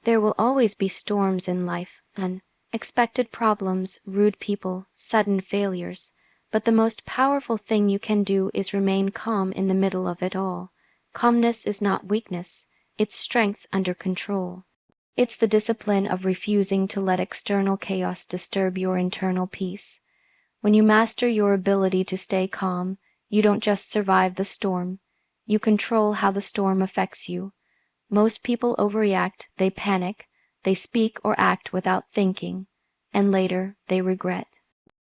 There will always be storms in life, unexpected problems, rude people, sudden failures. But the most powerful thing you can do is remain calm in the middle of it all. Calmness is not weakness, it's strength under control. It's the discipline of refusing to let external chaos disturb your internal peace. When you master your ability to stay calm, you don't just survive the storm, you control how the storm affects you. Most people overreact, they panic, they speak or act without thinking, and later they regret.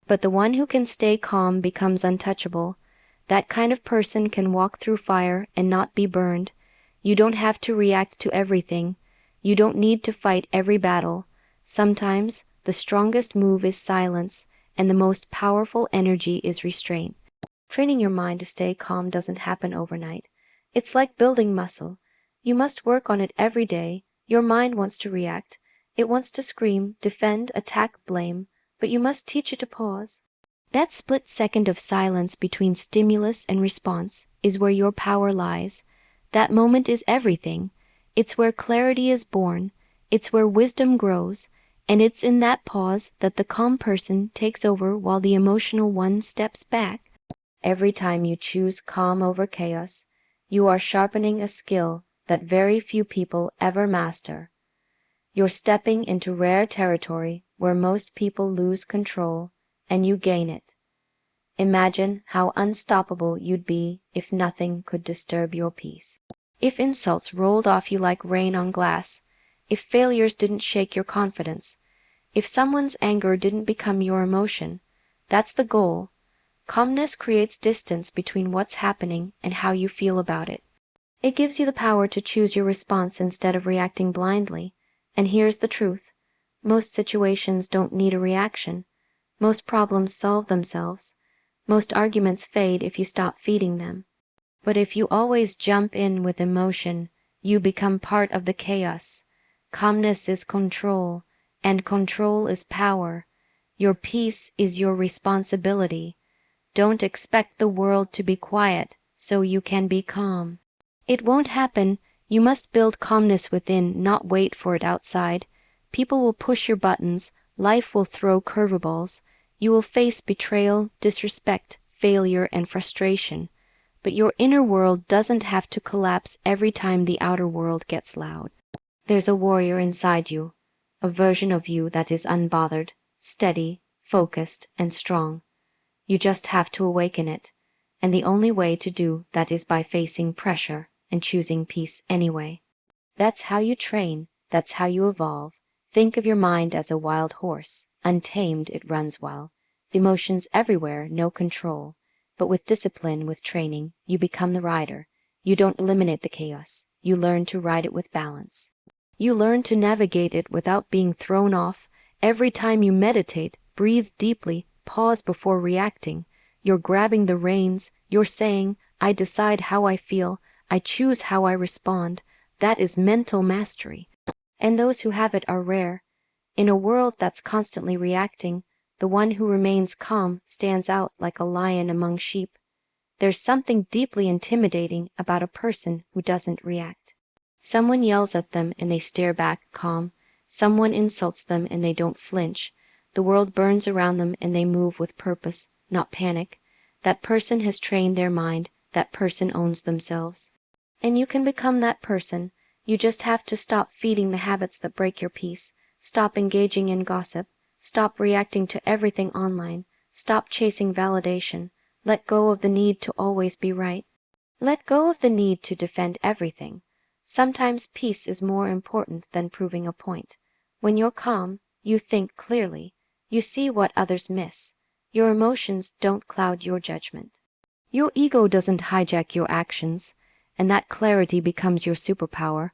But the one who can stay calm becomes untouchable. That kind of person can walk through fire and not be burned. You don't have to react to everything. You don't need to fight every battle. Sometimes the strongest move is silence, and the most powerful energy is restraint. Training your mind to stay calm doesn't happen overnight. It's like building muscle. You must work on it every day. Your mind wants to react. It wants to scream, defend, attack, blame, but you must teach it to pause. That split second of silence between stimulus and response is where your power lies. That moment is everything. It's where clarity is born. It's where wisdom grows. And it's in that pause that the calm person takes over while the emotional one steps back. Every time you choose calm over chaos, you are sharpening a skill that very few people ever master. You're stepping into rare territory where most people lose control, and you gain it. Imagine how unstoppable you'd be if nothing could disturb your peace. If insults rolled off you like rain on glass, if failures didn't shake your confidence, if someone's anger didn't become your emotion, that's the goal. Calmness creates distance between what's happening and how you feel about it. It gives you the power to choose your response instead of reacting blindly. And here's the truth. Most situations don't need a reaction. Most problems solve themselves. Most arguments fade if you stop feeding them. But if you always jump in with emotion, you become part of the chaos. Calmness is control, and control is power. Your peace is your responsibility. Don't expect the world to be quiet so you can be calm. It won't happen. You must build calmness within, not wait for it outside. People will push your buttons. Life will throw curveballs. You will face betrayal, disrespect, failure, and frustration. But your inner world doesn't have to collapse every time the outer world gets loud. There's a warrior inside you, a version of you that is unbothered, steady, focused, and strong. You just have to awaken it, and the only way to do that is by facing pressure and choosing peace anyway. That's how you train, that's how you evolve. Think of your mind as a wild horse. Untamed, it runs well. Emotions everywhere, no control. But with discipline, with training, you become the rider. You don't eliminate the chaos. You learn to ride it with balance. You learn to navigate it without being thrown off. Every time you meditate, breathe deeply, pause before reacting. You're grabbing the reins. You're saying, I decide how I feel. I choose how I respond. That is mental mastery. And those who have it are rare. In a world that's constantly reacting, the one who remains calm stands out like a lion among sheep. There's something deeply intimidating about a person who doesn't react. Someone yells at them and they stare back calm. Someone insults them and they don't flinch. The world burns around them and they move with purpose, not panic. That person has trained their mind. That person owns themselves. And you can become that person. You just have to stop feeding the habits that break your peace. Stop engaging in gossip. Stop reacting to everything online. Stop chasing validation. Let go of the need to always be right. Let go of the need to defend everything. Sometimes peace is more important than proving a point. When you're calm, you think clearly. You see what others miss. Your emotions don't cloud your judgment. Your ego doesn't hijack your actions, and that clarity becomes your superpower.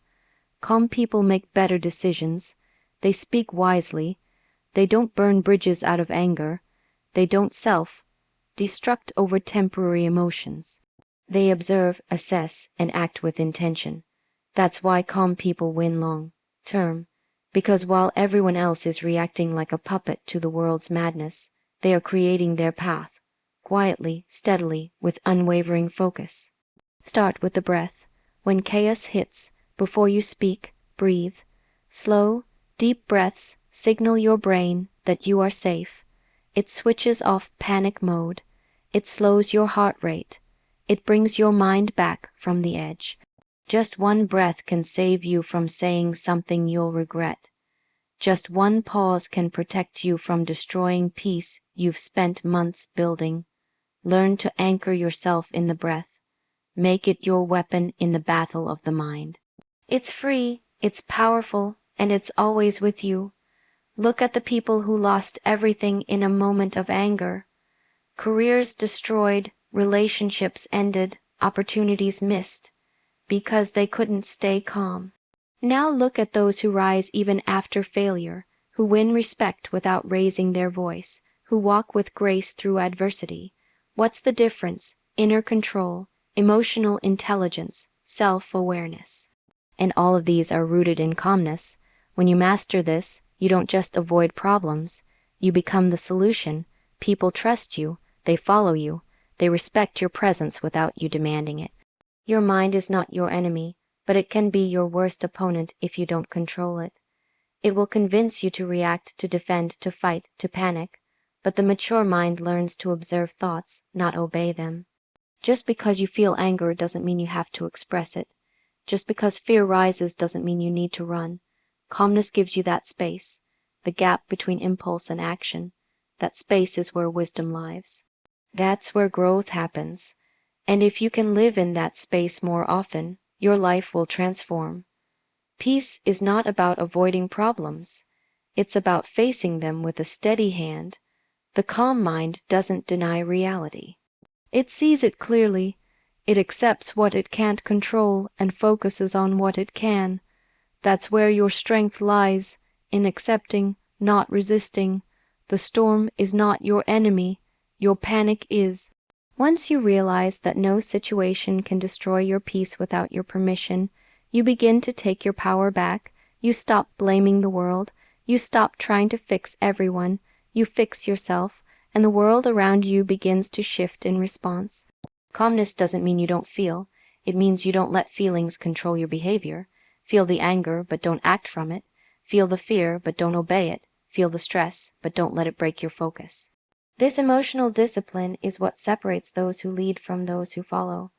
Calm people make better decisions. They speak wisely. They don't burn bridges out of anger. They don't self-destruct over temporary emotions. They observe, assess, and act with intention. That's why calm people win long-term, because while everyone else is reacting like a puppet to the world's madness, they are creating their path, quietly, steadily, with unwavering focus. Start with the breath. When chaos hits, before you speak, breathe. Slow, deep breaths signal your brain that you are safe. It switches off panic mode. It slows your heart rate. It brings your mind back from the edge. Just one breath can save you from saying something you'll regret. Just one pause can protect you from destroying peace you've spent months building. Learn to anchor yourself in the breath. Make it your weapon in the battle of the mind. It's free, it's powerful, and it's always with you. Look at the people who lost everything in a moment of anger. Careers destroyed, relationships ended, opportunities missed, because they couldn't stay calm. Now look at those who rise even after failure, who win respect without raising their voice, who walk with grace through adversity. What's the difference? Inner control, emotional intelligence, self-awareness. And all of these are rooted in calmness. When you master this, you don't just avoid problems, you become the solution. People trust you, they follow you, they respect your presence without you demanding it. Your mind is not your enemy, but it can be your worst opponent if you don't control it. It will convince you to react, to defend, to fight, to panic, but the mature mind learns to observe thoughts, not obey them. Just because you feel anger doesn't mean you have to express it. Just because fear rises doesn't mean you need to run. Calmness gives you that space, the gap between impulse and action. That space is where wisdom lives. That's where growth happens. And if you can live in that space more often, your life will transform. Peace is not about avoiding problems. It's about facing them with a steady hand. The calm mind doesn't deny reality. It sees it clearly. It accepts what it can't control and focuses on what it can. That's where your strength lies, in accepting, not resisting. The storm is not your enemy. Your panic is. Once you realize that no situation can destroy your peace without your permission, you begin to take your power back. You stop blaming the world. You stop trying to fix everyone. You fix yourself, and the world around you begins to shift in response. Calmness doesn't mean you don't feel. It means you don't let feelings control your behavior. Feel the anger, but don't act from it. Feel the fear, but don't obey it. Feel the stress, but don't let it break your focus. This emotional discipline is what separates those who lead from those who follow.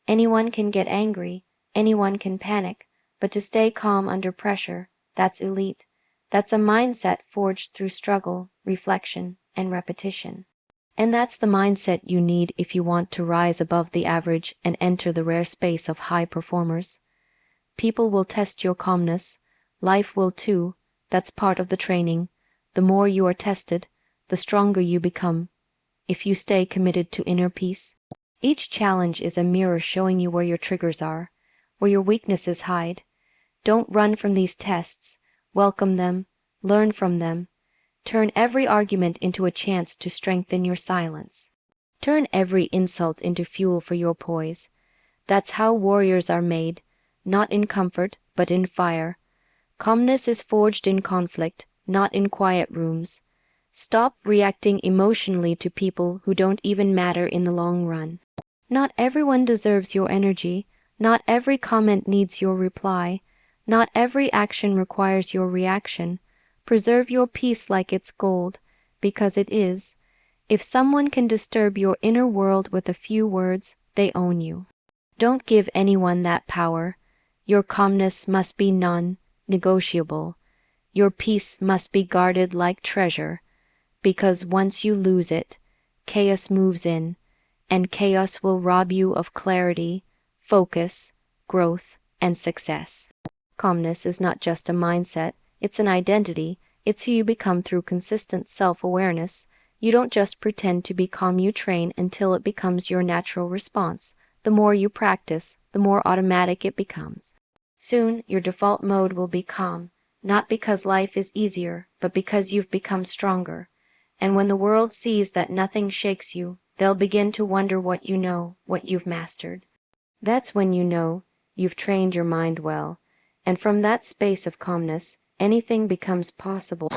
Anyone can get angry, anyone can panic, but to stay calm under pressure, that's elite. That's a mindset forged through struggle, reflection, and repetition. And that's the mindset you need if you want to rise above the average and enter the rare space of high performers. People will test your calmness. Life will too. That's part of the training. The more you are tested, the stronger you become. If you stay committed to inner peace, each challenge is a mirror showing you where your triggers are, where your weaknesses hide. Don't run from these tests. Welcome them. Learn from them. Turn every argument into a chance to strengthen your silence. Turn every insult into fuel for your poise. That's how warriors are made, not in comfort, but in fire. Calmness is forged in conflict, not in quiet rooms. Stop reacting emotionally to people who don't even matter in the long run. Not everyone deserves your energy. Not every comment needs your reply. Not every action requires your reaction. Preserve your peace like it's gold, because it is. If someone can disturb your inner world with a few words, they own you. Don't give anyone that power. Your calmness must be non-negotiable. Your peace must be guarded like treasure, because once you lose it, chaos moves in, and chaos will rob you of clarity, focus, growth, and success. Calmness is not just a mindset, it's an identity. It's who you become through consistent self-awareness. You don't just pretend to be calm, you train until it becomes your natural response. The more you practice, the more automatic it becomes. Soon, your default mode will be calm, not because life is easier, but because you've become stronger. And when the world sees that nothing shakes you, they'll begin to wonder what you know, what you've mastered. That's when you know you've trained your mind well, and from that space of calmness, anything becomes possible.